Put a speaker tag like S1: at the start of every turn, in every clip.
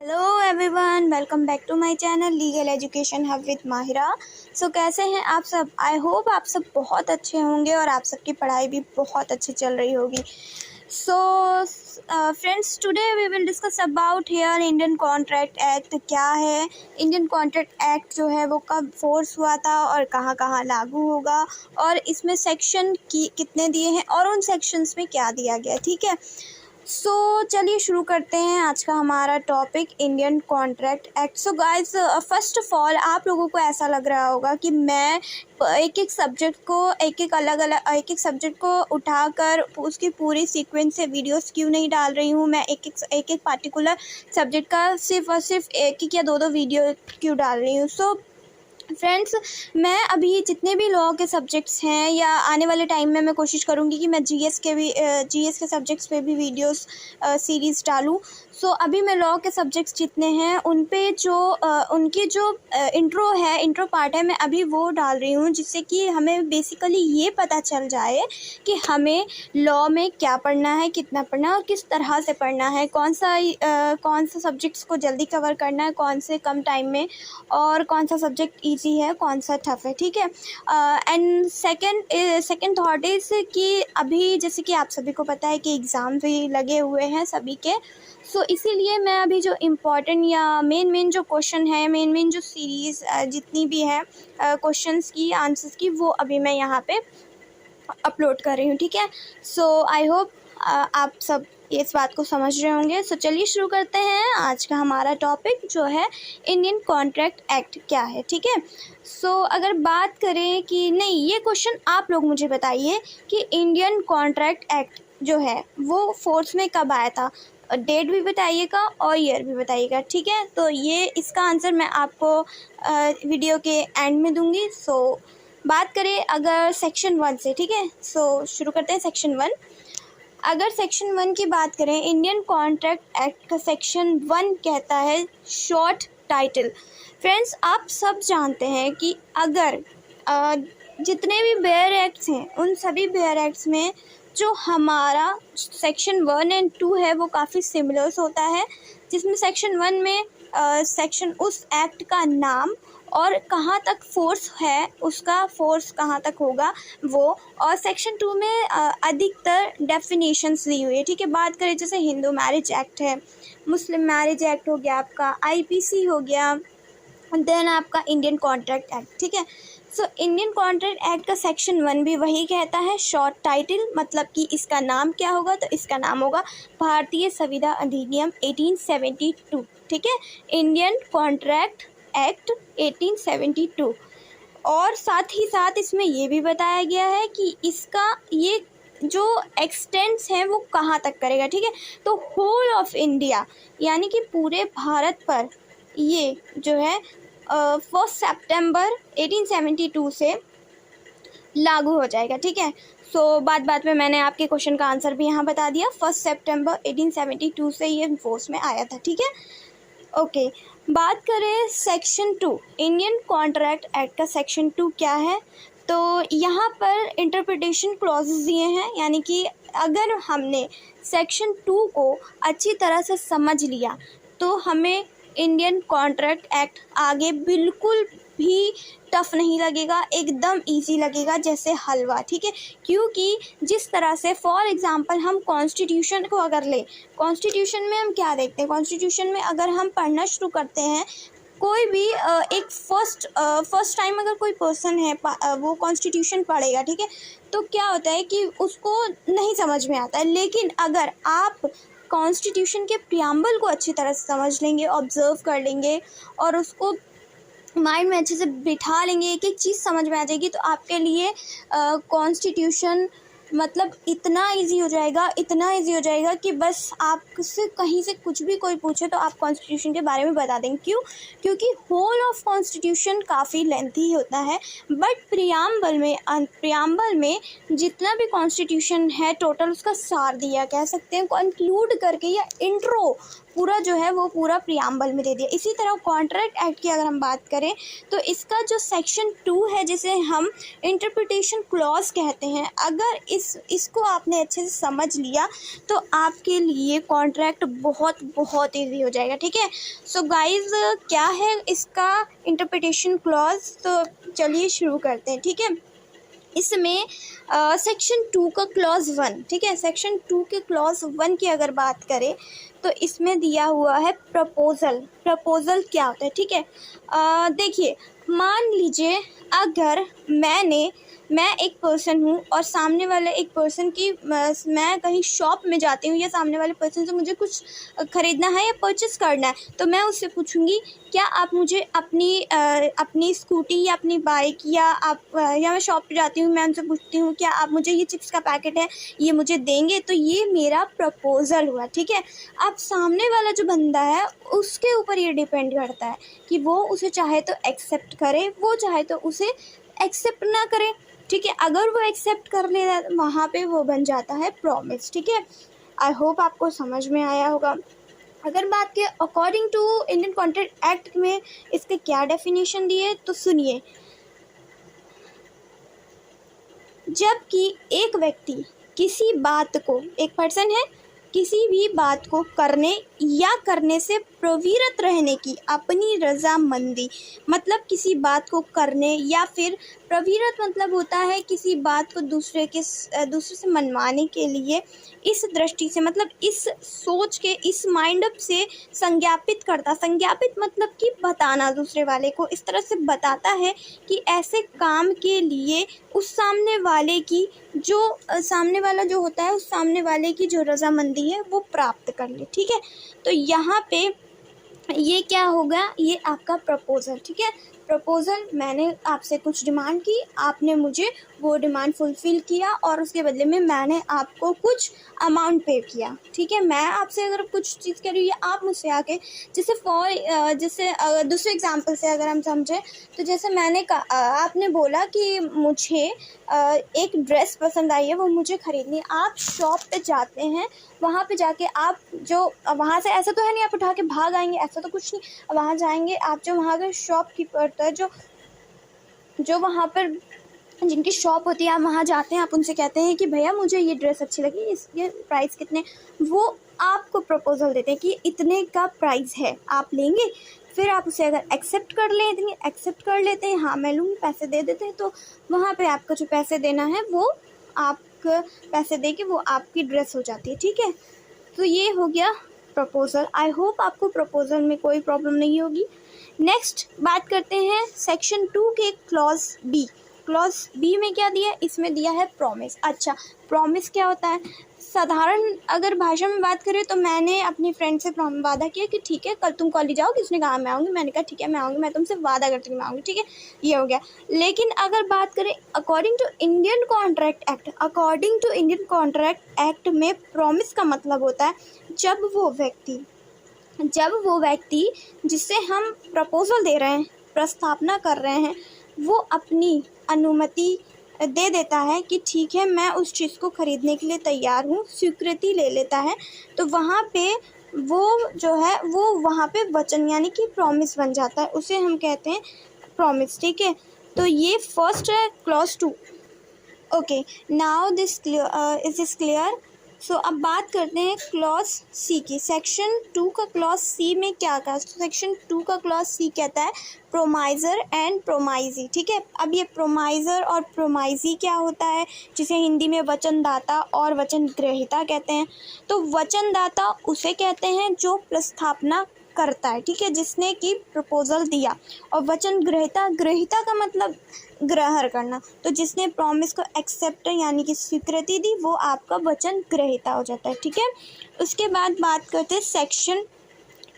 S1: Hello everyone, welcome back to my channel legal education hub with Mahira. So कैसे हैं आप सब? आई होप आप सब बहुत अच्छे होंगे और आप सबकी पढ़ाई भी बहुत अच्छी चल रही होगी। So friends, today we will discuss about here Indian contract act. क्या है इंडियन कॉन्ट्रैक्ट एक्ट? जो है वो कब फोर्स हुआ था और कहाँ कहाँ लागू होगा, और इसमें सेक्शन कितने दिए हैं और उन सेक्शंस में क्या दिया गया। ठीक है, सो चलिए शुरू करते हैं आज का हमारा topic, Indian contract act. So guys, first of all आप लोगों को ऐसा लग रहा होगा कि मैं एक एक सब्जेक्ट को उठाकर उसकी पूरी सीक्वेंस से वीडियोस क्यों नहीं डाल रही हूँ। मैं एक एक पार्टिकुलर सब्जेक्ट का सिर्फ और सिर्फ एक या दो वीडियो क्यों डाल रही हूँ। सो फ्रेंड्स, मैं अभी जितने भी लॉ के सब्जेक्ट्स हैं या आने वाले टाइम में मैं कोशिश करूँगी कि मैं जीएस के सब्जेक्ट्स पे भी वीडियोस सीरीज़ डालूँ। सो अभी मैं लॉ के सब्जेक्ट्स जितने हैं उन पे उनकी जो इंट्रो पार्ट है, मैं अभी वो डाल रही हूँ, जिससे कि हमें बेसिकली ये पता चल जाए कि हमें लॉ में क्या पढ़ना है, कितना पढ़ना है और किस तरह से पढ़ना है, कौन सा सब्जेक्ट्स को जल्दी कवर करना है, कौन से कम टाइम में, और कौन सा सब्जेक्ट इजी है, कौन सा टफ है। ठीक है, एंड सेकंड थॉट इज़ कि अभी जैसे कि आप सभी को पता है कि एग्ज़ाम भी लगे हुए हैं सभी के। सो इसीलिए मैं अभी जो इम्पोर्टेंट या मेन जो क्वेश्चन है, मेन जो सीरीज़ जितनी भी है क्वेश्चंस की, आंसर्स की, वो अभी मैं यहाँ पे अपलोड कर रही हूँ। ठीक है, सो आई होप आप सब इस बात को समझ रहे होंगे। सो चलिए शुरू करते हैं आज का हमारा टॉपिक, जो है इंडियन कॉन्ट्रैक्ट एक्ट क्या है। ठीक है, सो अगर बात करें कि नहीं, ये क्वेश्चन आप लोग मुझे बताइए कि इंडियन कॉन्ट्रैक्ट एक्ट जो है वो फोर्स में कब आया था। डेट भी बताइएगा और ईयर भी बताइएगा। ठीक है, तो ये इसका आंसर मैं आपको वीडियो के एंड में दूंगी। सो बात करें अगर सेक्शन 1 से, ठीक है, सो शुरू करते हैं सेक्शन 1। अगर सेक्शन 1 की बात करें, इंडियन कॉन्ट्रैक्ट एक्ट का सेक्शन 1 कहता है शॉर्ट टाइटल। फ्रेंड्स, आप सब जानते हैं कि अगर जितने भी बेयर एक्ट्स हैं, उन सभी बेयर एक्ट्स में जो हमारा सेक्शन 1 एंड 2 है वो काफ़ी सिमिलर्स होता है, जिसमें सेक्शन 1 में सेक्शन उस एक्ट का नाम और कहाँ तक फोर्स है, उसका फोर्स कहाँ तक होगा वो, और सेक्शन 2 में अधिकतर डेफिनेशंस दी हुई है। ठीक है, बात करें जैसे हिंदू मैरिज एक्ट है, मुस्लिम मैरिज एक्ट हो गया, आपका आईपीसी हो गया, देन आपका इंडियन कॉन्ट्रैक्ट एक्ट। ठीक है, सो इंडियन कॉन्ट्रैक्ट एक्ट का सेक्शन 1 भी वही कहता है, शॉर्ट टाइटल, मतलब कि इसका नाम क्या होगा, तो इसका नाम होगा भारतीय संविदा अधिनियम 1872। ठीक है, इंडियन कॉन्ट्रैक्ट एक्ट 1872। और साथ ही साथ इसमें ये भी बताया गया है कि इसका ये जो एक्सटेंस है वो कहाँ तक करेगा। ठीक है, तो होल ऑफ इंडिया, यानी कि पूरे भारत पर ये जो है 1 सितंबर 1872 से लागू हो जाएगा। ठीक है, सो बात में मैंने आपके क्वेश्चन का आंसर भी यहाँ बता दिया, 1 सितंबर 1872 से ये फोर्स में आया था। ठीक है, ओके, बात करें सेक्शन 2, इंडियन कॉन्ट्रैक्ट एक्ट का सेक्शन 2 क्या है, तो यहाँ पर इंटरप्रिटेशन क्लॉजेस दिए हैं, यानी कि अगर हमने सेक्शन 2 को अच्छी तरह से समझ लिया तो हमें इंडियन कॉन्ट्रैक्ट एक्ट आगे बिल्कुल भी टफ नहीं लगेगा, एकदम इजी लगेगा जैसे हलवा। ठीक है, क्योंकि जिस तरह से फॉर एग्जांपल हम कॉन्स्टिट्यूशन को अगर लें, कॉन्स्टिट्यूशन में हम क्या देखते हैं, कॉन्स्टिट्यूशन में अगर हम पढ़ना शुरू करते हैं, कोई भी एक फर्स्ट टाइम अगर कोई पर्सन है वो कॉन्स्टिट्यूशन पढ़ेगा, ठीक है, तो क्या होता है कि उसको नहीं समझ में आता है। लेकिन अगर आप कॉन्स्टिट्यूशन के प्रियम्बल को अच्छी तरह से समझ लेंगे, ऑब्जर्व कर लेंगे और उसको माइंड में अच्छे से बिठा लेंगे, एक एक चीज़ समझ में आ जाएगी, तो आपके लिए कॉन्स्टिट्यूशन मतलब इतना इजी हो जाएगा कि बस आपसे कहीं से कुछ भी कोई पूछे तो आप कॉन्स्टिट्यूशन के बारे में बता देंगे। क्यों? क्योंकि होल ऑफ कॉन्स्टिट्यूशन काफ़ी लेंथी होता है, बट प्रियम्बल में जितना भी कॉन्स्टिट्यूशन है टोटल उसका सार दिया, कह सकते हैं कंक्लूड करके, या इंट्रो पूरा जो है वो पूरा प्रियम्बल में दे दिया। इसी तरह कॉन्ट्रैक्ट एक्ट की अगर हम बात करें तो इसका जो सेक्शन 2 है जिसे हम इंटरप्रिटेशन क्लॉज कहते हैं, अगर इसको आपने अच्छे से समझ लिया तो आपके लिए कॉन्ट्रैक्ट बहुत बहुत ईजी हो जाएगा। ठीक है, सो गाइज क्या है इसका इंटरप्रिटेशन क्लॉज, तो चलिए शुरू करते हैं। ठीक है, इसमें सेक्शन 2 का क्लॉज 1, ठीक है, सेक्शन 2 के क्लॉज 1 की अगर बात करें तो इसमें दिया हुआ है प्रपोज़ल। प्रपोज़ल क्या होता है? ठीक है, देखिए मान लीजिए अगर मैं एक पर्सन हूँ और सामने वाले एक पर्सन की मैं कहीं शॉप में जाती हूँ या सामने वाले पर्सन से मुझे कुछ ख़रीदना है या परचेस करना है, तो मैं उससे पूछूंगी क्या आप मुझे अपनी स्कूटी या अपनी बाइक या मैं शॉप पे जाती हूँ, मैं उनसे पूछती हूँ क्या आप मुझे ये चिप्स का पैकेट है ये मुझे देंगे, तो ये मेरा प्रपोज़ल हुआ। ठीक है, अब सामने वाला जो बंदा है उसके ऊपर ये डिपेंड करता है कि वो उसे चाहे तो एक्सेप्ट करे, वो चाहे तो उसे एक्सेप्ट ना करे। ठीक है, अगर वो एक्सेप्ट कर ले वहाँ पे वो बन जाता है प्रॉमिस। ठीक है, आई होप आपको समझ में आया होगा। अगर बात के according to Indian contract act में इसके क्या डेफिनेशन दिए तो सुनिए। जबकि एक व्यक्ति किसी बात को, एक पर्सन है, किसी भी बात को करने या करने से प्रवृत्त रहने की अपनी रजामंदी, मतलब किसी बात को करने या फिर प्रवृत्त मतलब होता है किसी बात को दूसरे से मनवाने के लिए इस दृष्टि से, मतलब इस सोच के, इस माइंड से संज्ञापित करता। संज्ञापित मतलब कि बताना, दूसरे वाले को इस तरह से बताता है कि ऐसे काम के लिए उस सामने वाले की सामने वाला जो होता है उस सामने वाले की जो रजामंदी है वो प्राप्त कर ले। ठीक है, तो यहाँ पे ये क्या होगा, ये आपका प्रपोज़ल। ठीक है, प्रपोज़ल मैंने आपसे कुछ डिमांड की, आपने मुझे वो डिमांड फुलफ़िल किया और उसके बदले में मैंने आपको कुछ अमाउंट पे किया। ठीक है, मैं आपसे अगर कुछ चीज़ कह रही हूँ या आप मुझसे आके, जैसे दूसरे एग्जांपल से अगर हम समझें तो जैसे आपने बोला कि मुझे एक ड्रेस पसंद आई है, वो मुझे ख़रीदनी है। आप शॉप पे जाते हैं, वहाँ पे जाके आप जो वहाँ से, ऐसा तो है नहीं आप उठा के भाग आएंगे, ऐसा तो कुछ नहीं, वहाँ जाएंगे आप, जो वहाँ का शॉपकीपर होता है, जो वहाँ पर जिनकी शॉप होती है, आप वहाँ जाते हैं, आप उनसे कहते हैं कि भैया मुझे ये ड्रेस अच्छी लगी, इसके प्राइस कितने, वो आपको प्रपोज़ल देते हैं कि इतने का प्राइस है, आप लेंगे। फिर आप उसे अगर एक्सेप्ट कर लेते हैं, हाँ मैं लूँगी, पैसे दे देते हैं, तो वहाँ पे आपका जो पैसे देना है वो आप पैसे दे के वो आपकी ड्रेस हो जाती है। ठीक है, तो ये हो गया प्रपोज़ल। आई होप आपको प्रपोज़ल में कोई प्रॉब्लम नहीं होगी। नेक्स्ट बात करते हैं सेक्शन 2 के क्लॉज बी। क्लॉज बी में क्या दिया है, इसमें दिया है प्रॉमिस। अच्छा, प्रॉमिस क्या होता है? साधारण अगर भाषा में बात करें तो मैंने अपनी फ्रेंड से वादा किया कि ठीक है कल तुम कॉलेज आओगी, उसने कहा मैं आऊँगी, मैंने कहा ठीक है मैं आऊँगी, मैं तुमसे वादा करती हूँ मैं आऊँगी। ठीक है, ये हो गया। लेकिन अगर बात करें according to Indian contract act, according to Indian contract act में प्रॉमिस का मतलब होता है जब वो व्यक्ति जिससे हम प्रपोज़ल दे रहे हैं, प्रस्तावना कर रहे हैं, वो अपनी अनुमति दे देता है कि ठीक है मैं उस चीज़ को ख़रीदने के लिए तैयार हूँ, स्वीकृति ले लेता है, तो वहाँ पे वो जो है वो वहाँ पे वचन यानी कि प्रॉमिस बन जाता है, उसे हम कहते हैं प्रॉमिस। ठीक है, तो ये फर्स्ट है clause 2। Okay, now is this clear? So अब बात करते हैं क्लॉज सी की। सेक्शन 2 का क्लॉज सी में क्या कहा? सेक्शन 2 का क्लॉज सी कहता है प्रोमाइज़र एंड प्रोमाइजी। ठीक है, अब ये प्रोमाइज़र और प्रोमाइजी क्या होता है, जिसे हिंदी में वचनदाता और वचन ग्रहीता कहते हैं। तो वचनदाता उसे कहते हैं जो प्रस्तावना करता है, ठीक है, जिसने कि प्रपोज़ल दिया, और वचन ग्रहीता का मतलब ग्रहण करना, तो जिसने प्रॉमिस को एक्सेप्ट यानी कि स्वीकृति दी वो आपका वचन ग्रहीता हो जाता है। ठीक है, उसके बाद बात करते हैं सेक्शन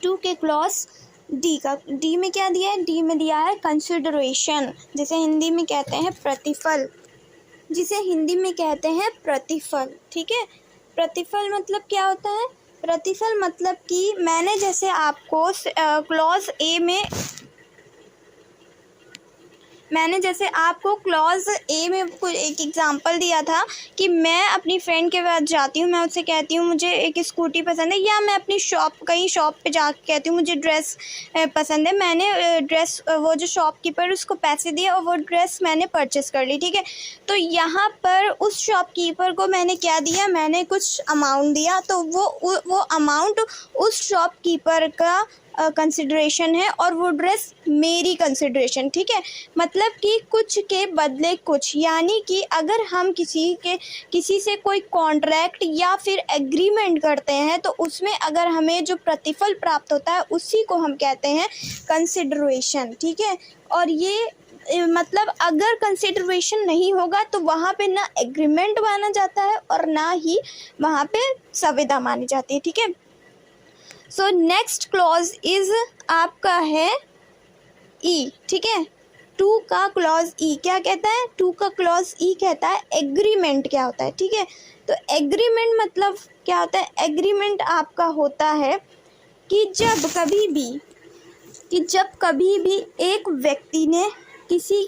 S1: 2 के क्लॉज डी का। डी में क्या दिया है? डी में दिया है कंसिडरेशन, जिसे हिंदी में कहते हैं प्रतिफल। ठीक है, प्रतिफल मतलब क्या होता है? प्रतिफल मतलब कि मैंने जैसे आपको क्लॉज ए में मैंने जैसे आपको क्लॉज ए में एक एग्जांपल दिया था कि मैं अपनी फ्रेंड के पास जाती हूँ, मैं उससे कहती हूँ मुझे एक स्कूटी पसंद है, या मैं अपनी कहीं शॉप पे जाकर कहती हूँ मुझे ड्रेस पसंद है। मैंने ड्रेस, वो जो शॉपकीपर उसको पैसे दिए और वो ड्रेस मैंने परचेस कर ली, ठीक है। तो यहाँ पर उस शॉपकीपर को मैंने क्या दिया, मैंने कुछ अमाउंट दिया, तो वो अमाउंट उस शॉपकीपर का कंसिडरेशन है और वो ड्रेस मेरी कंसिडरेशन, ठीक है। मतलब कि कुछ के बदले कुछ, यानी कि अगर हम किसी से कोई कॉन्ट्रैक्ट या फिर एग्रीमेंट करते हैं तो उसमें अगर हमें जो प्रतिफल प्राप्त होता है उसी को हम कहते हैं कंसिडरेशन, ठीक है। और ये मतलब अगर कंसिडरेशन नहीं होगा तो वहाँ पे ना एग्रीमेंट माना जाता है और ना ही वहाँ पे संविदा मानी जाती है, ठीक है। सो नेक्स्ट क्लॉज इज आपका है ई, ठीक है। 2 का क्लॉज ई क्या कहता है, 2 का क्लॉज ई कहता है एग्रीमेंट क्या होता है, ठीक है। तो एग्रीमेंट मतलब क्या होता है, एग्रीमेंट आपका होता है कि जब कभी भी एक व्यक्ति ने किसी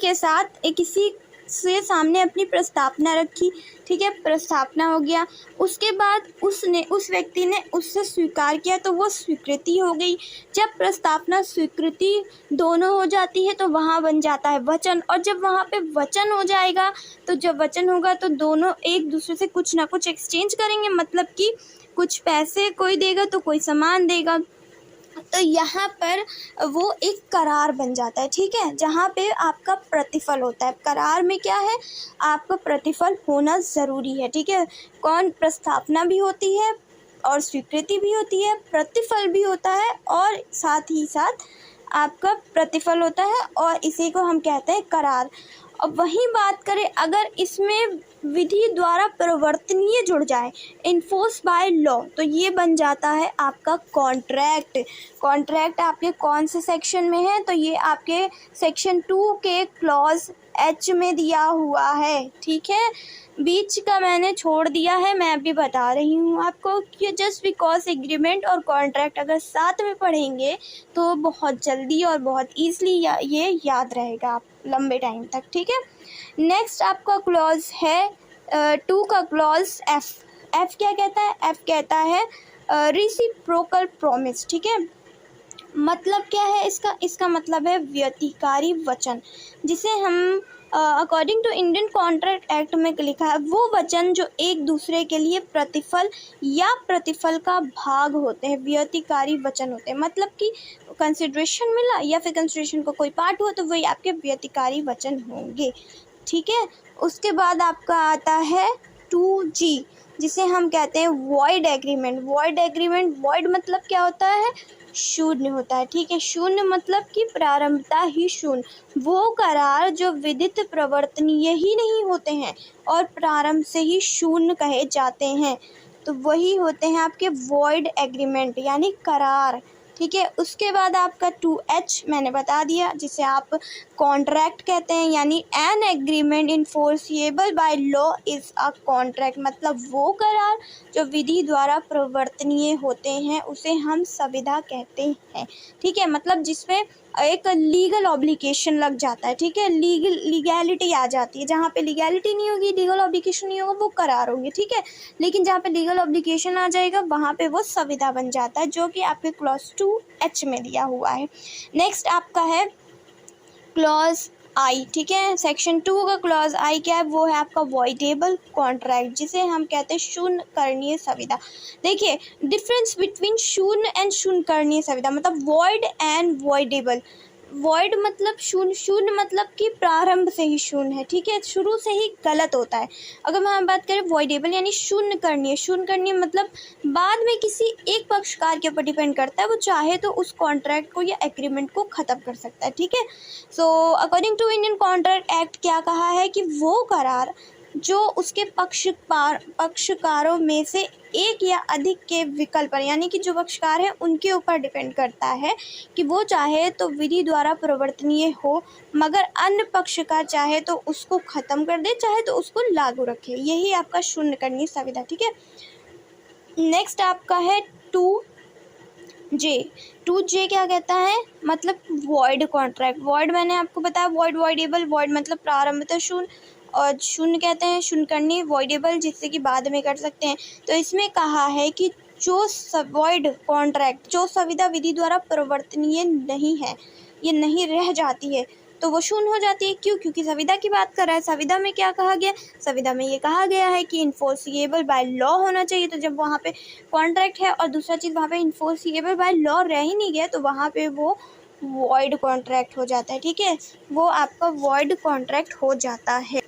S1: से सामने अपनी प्रस्तावना रखी, ठीक है, प्रस्तावना हो गया, उसके बाद उस व्यक्ति ने उससे स्वीकार किया तो वो स्वीकृति हो गई। जब प्रस्तावना स्वीकृति दोनों हो जाती है तो वहाँ बन जाता है वचन, और जब वहाँ पे वचन हो जाएगा तो जब वचन होगा तो दोनों एक दूसरे से कुछ ना कुछ एक्सचेंज करेंगे, मतलब कि कुछ पैसे कोई देगा तो कोई सामान देगा, तो यहाँ पर वो एक करार बन जाता है, ठीक है, जहाँ पे आपका प्रतिफल होता है। करार में क्या है, आपका प्रतिफल होना ज़रूरी है, ठीक है। प्रस्तावना भी होती है और स्वीकृति भी होती है, प्रतिफल भी होता है और साथ ही साथ आपका प्रतिफल होता है, और इसी को हम कहते हैं करार। अब वही बात करें अगर इसमें विधि द्वारा प्रवर्तनीय जुड़ जाए, इन्फोर्स बाय लॉ, तो ये बन जाता है आपका कॉन्ट्रैक्ट। कॉन्ट्रैक्ट आपके कौन से सेक्शन में है, तो ये आपके सेक्शन 2 के क्लॉज एच में दिया हुआ है, ठीक है। बीच का मैंने छोड़ दिया है, मैं अभी बता रही हूँ आपको कि जस्ट बिकॉज एग्रीमेंट और कॉन्ट्रैक्ट अगर साथ में पढ़ेंगे तो बहुत जल्दी और बहुत ईजली ये याद रहेगा आप लंबे टाइम तक, ठीक है। नेक्स्ट आपका क्लॉज है 2 का क्लॉज एफ। एफ क्या कहता है, एफ कहता है रेसिप्रोकल प्रॉमिस, ठीक है। मतलब क्या है इसका मतलब है व्यतिकारी वचन, जिसे हम according to Indian contract act में लिखा है वो वचन जो एक दूसरे के लिए प्रतिफल या प्रतिफल का भाग होते हैं, व्यतिकारी वचन होते हैं। मतलब कि कंसिडरेशन मिला या फिर कंसिडरेशन का कोई पार्ट हुआ तो वही आपके व्यतिकारी वचन होंगे, ठीक है। उसके बाद आपका आता है 2G, जिसे हम कहते हैं वॉइड एग्रीमेंट। वॉइड मतलब क्या होता है, शून्य होता है, ठीक है। शून्य मतलब कि प्रारंभता ही शून्य, वो करार जो विदित प्रवर्तनीय ही नहीं होते हैं और प्रारंभ से ही शून्य कहे जाते हैं, तो वही होते हैं आपके वॉइड एग्रीमेंट यानी करार, ठीक है। उसके बाद आपका 2H मैंने बता दिया, जिसे आप कॉन्ट्रैक्ट कहते हैं, यानी an agreement enforceable by law is a contract. मतलब वो करार जो विधि द्वारा प्रवर्तनीय होते हैं उसे हम संविदा कहते हैं, ठीक है। मतलब जिसमें एक लीगल ऑब्लिगेशन लग जाता है, ठीक है, लीगैलिटी आ जाती है। जहाँ पे लीगैलिटी नहीं होगी, लीगल ऑब्लिगेशन नहीं होगा, वो करार होंगे, ठीक है। लेकिन जहाँ पे लीगल ऑब्लिगेशन आ जाएगा वहाँ पे वो संविदा बन जाता है, जो कि आपके क्लॉज 2H में दिया हुआ है। नेक्स्ट आपका है क्लॉज आई, ठीक है। सेक्शन 2 का क्लॉज आई क्या है, वो है आपका वॉइडेबल कॉन्ट्रैक्ट, जिसे हम कहते हैं शून्य करणीय संविदा। देखिए डिफरेंस बिटवीन शून्य एंड शून्य करणीय संविदा, मतलब वॉइड एंड वॉइडेबल। वॉइड मतलब शून्य, शून्य मतलब कि प्रारंभ से ही शून्य है, ठीक है, शुरू से ही गलत होता है। अगर हम बात करें वॉइडेबल यानी शून्य करणीय मतलब बाद में किसी एक पक्षकार के ऊपर डिपेंड करता है, वो चाहे तो उस कॉन्ट्रैक्ट को या एग्रीमेंट को ख़त्म कर सकता है, ठीक है। So according to Indian contract act क्या कहा है कि वो करार जो उसके पक्षकारों में से एक या अधिक के विकल्प पर, यानी कि जो पक्षकार हैं उनके ऊपर डिपेंड करता है कि वो चाहे तो विधि द्वारा प्रवर्तनीय हो, मगर अन्य पक्षकार चाहे तो उसको ख़त्म कर दे, चाहे तो उसको लागू रखे। यही आपका शून्य करणीय संविदा, ठीक है। नेक्स्ट आपका है 2 जे। 2J क्या कहता है, मतलब वॉइड कॉन्ट्रैक्ट। वॉइड मैंने आपको बताया, वॉइड वॉइडेबल, वॉइड मतलब प्रारंभतः शून्य, और शून्य कहते हैं शून्य करनी, वॉइडेबल जिससे कि बाद में कर सकते हैं। तो इसमें कहा है कि जो वॉइड कॉन्ट्रैक्ट, जो संविदा विधि द्वारा परिवर्तनीय नहीं है, ये नहीं रह जाती है, तो वो शून्य हो जाती है। क्यों? क्योंकि संविदा की बात कर रहा है। संविदा में क्या कहा गया, संविदा में ये कहा गया है कि इन्फोर्सिएबल बाय लॉ होना चाहिए। तो जब वहाँ पे कॉन्ट्रैक्ट है और दूसरा चीज़ वहाँ पे इन्फोर्सिएबल बाय लॉ रह ही नहीं गया, तो वहाँ पे वो वॉइड कॉन्ट्रैक्ट हो जाता है। ठीक है, वो आपका वॉइड कॉन्ट्रैक्ट हो जाता है।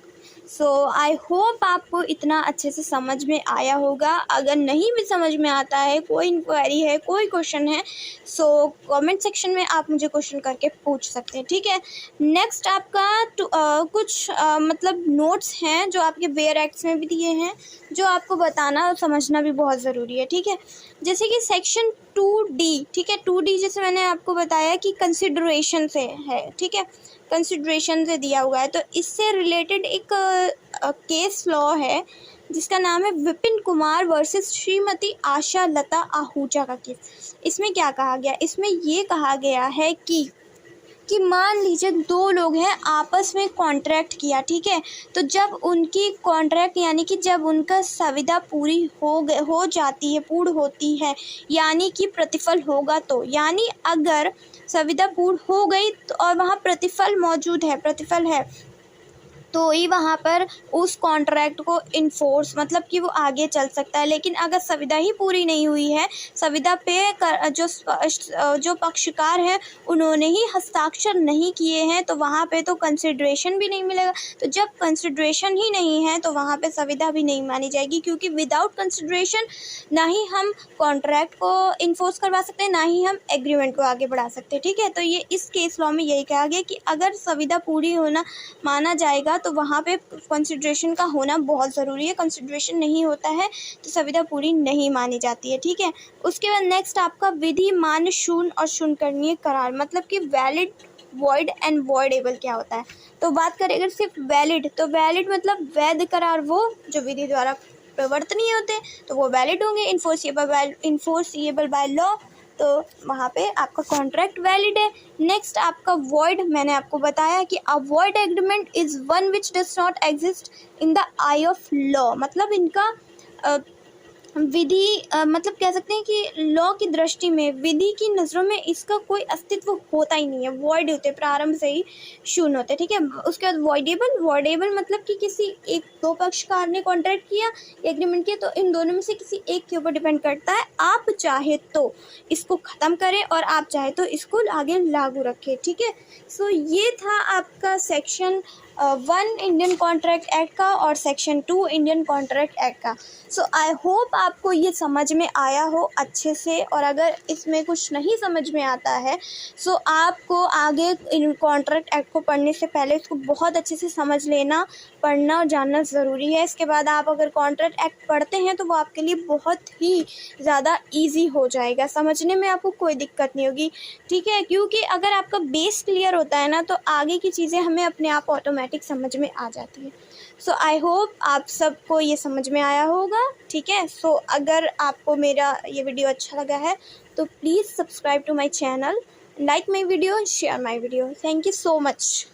S1: सो आई होप आपको इतना अच्छे से समझ में आया होगा। अगर नहीं भी समझ में आता है, कोई इंक्वायरी है, कोई क्वेश्चन है, सो कमेंट सेक्शन में आप मुझे क्वेश्चन करके पूछ सकते हैं। ठीक है, नेक्स्ट आपका कुछ मतलब नोट्स हैं जो आपके वेयर एक्ट्स में भी दिए हैं, जो आपको बताना और समझना भी बहुत ज़रूरी है। ठीक है, जैसे कि सेक्शन 2D, ठीक है, 2D जैसे मैंने आपको बताया कि कंसिडरेशन से है। ठीक है, कंसिडरेशन से दिया हुआ है, तो इससे रिलेटेड एक केस लॉ है जिसका नाम है विपिन कुमार वर्सेस श्रीमती आशा लता आहूजा का केस। इसमें क्या कहा गया, इसमें ये कहा गया है कि मान लीजिए दो लोग हैं, आपस में कॉन्ट्रैक्ट किया। ठीक है, तो जब उनकी कॉन्ट्रैक्ट यानी कि जब उनका संविदा पूरी हो जाती है, पूर्ण होती है, यानी कि प्रतिफल होगा, तो यानी अगर संविदा पूर्ण हो गई तो और वहाँ प्रतिफल मौजूद है, प्रतिफल है, तो ही वहाँ पर उस कॉन्ट्रैक्ट को इन्फोर्स मतलब कि वो आगे चल सकता है। लेकिन अगर संविदा ही पूरी नहीं हुई है, संविदा पे जो पक्षकार हैं उन्होंने ही हस्ताक्षर नहीं किए हैं, तो वहाँ पे तो कंसिडरेशन भी नहीं मिलेगा। तो जब कंसिडरेशन ही नहीं है तो वहाँ पे संविदा भी नहीं मानी जाएगी, क्योंकि विदाउट कंसिडरेशन ना ही हम कॉन्ट्रैक्ट को इन्फोर्स करवा सकते हैं, ना ही हम एग्रीमेंट को आगे बढ़ा सकते हैं। ठीक है, तो ये इस केस लॉ में यही कहा गया कि अगर संविदा पूरी होना माना जाएगा तो वहाँ पे कंसिडरेशन का होना बहुत ज़रूरी है। कंसिडरेशन नहीं होता है तो संविदा पूरी नहीं मानी जाती है। ठीक है, उसके बाद नेक्स्ट आपका विधि मान्य शून्य और शून्य करणीय करार, मतलब कि वैलिड, वॉइड एंड वॉइडेबल क्या होता है। तो बात करें अगर सिर्फ वैलिड, तो वैलिड मतलब वैध करार वो जो विधि द्वारा प्रवर्तनीय होते हैं, तो वो वैलिड होंगे। इन्फोर्सिएबल बाय लॉ, तो वहाँ पे आपका कॉन्ट्रैक्ट वैलिड है। नेक्स्ट आपका वॉइड, मैंने आपको बताया कि अ void agreement is one which does not exist in the I of law, मतलब इनका विधि मतलब कह सकते हैं कि लॉ की दृष्टि में, विधि की नज़रों में इसका कोई अस्तित्व होता ही नहीं है, वॉइड होते, प्रारंभ से ही शून्य होते। ठीक है, उसके बाद वॉइडेबल, वॉइडेबल मतलब कि किसी एक, दो पक्षकार ने कॉन्ट्रैक्ट किया, एग्रीमेंट किया, तो इन दोनों में से किसी एक के ऊपर डिपेंड करता है। आप चाहे तो इसको ख़त्म करें और आप चाहे तो इसको आगे लागू रखें। ठीक है, सो ये था आपका सेक्शन 1 इंडियन कॉन्ट्रैक्ट एक्ट का और सेक्शन 2 इंडियन कॉन्ट्रैक्ट एक्ट का। सो आई होप आपको ये समझ में आया हो अच्छे से, और अगर इसमें कुछ नहीं समझ में आता है सो आपको आगे इन कॉन्ट्रैक्ट एक्ट को पढ़ने से पहले इसको बहुत अच्छे से समझ लेना, पढ़ना और जानना ज़रूरी है। इसके बाद आप अगर कॉन्ट्रैक्ट एक्ट पढ़ते हैं तो वो आपके लिए बहुत ही ज़्यादा ईजी हो जाएगा, समझने में आपको कोई दिक्कत नहीं होगी। ठीक है, क्योंकि अगर आपका बेस क्लियर होता है ना, तो आगे की चीज़ें हमें अपने आप ऑटोमेटिक समझ में आ जाती है। सो आई होप आप सबको ये समझ में आया होगा। ठीक है, सो अगर आपको मेरा ये वीडियो अच्छा लगा है तो please subscribe to my channel, like my video, share my video. Thank you so much.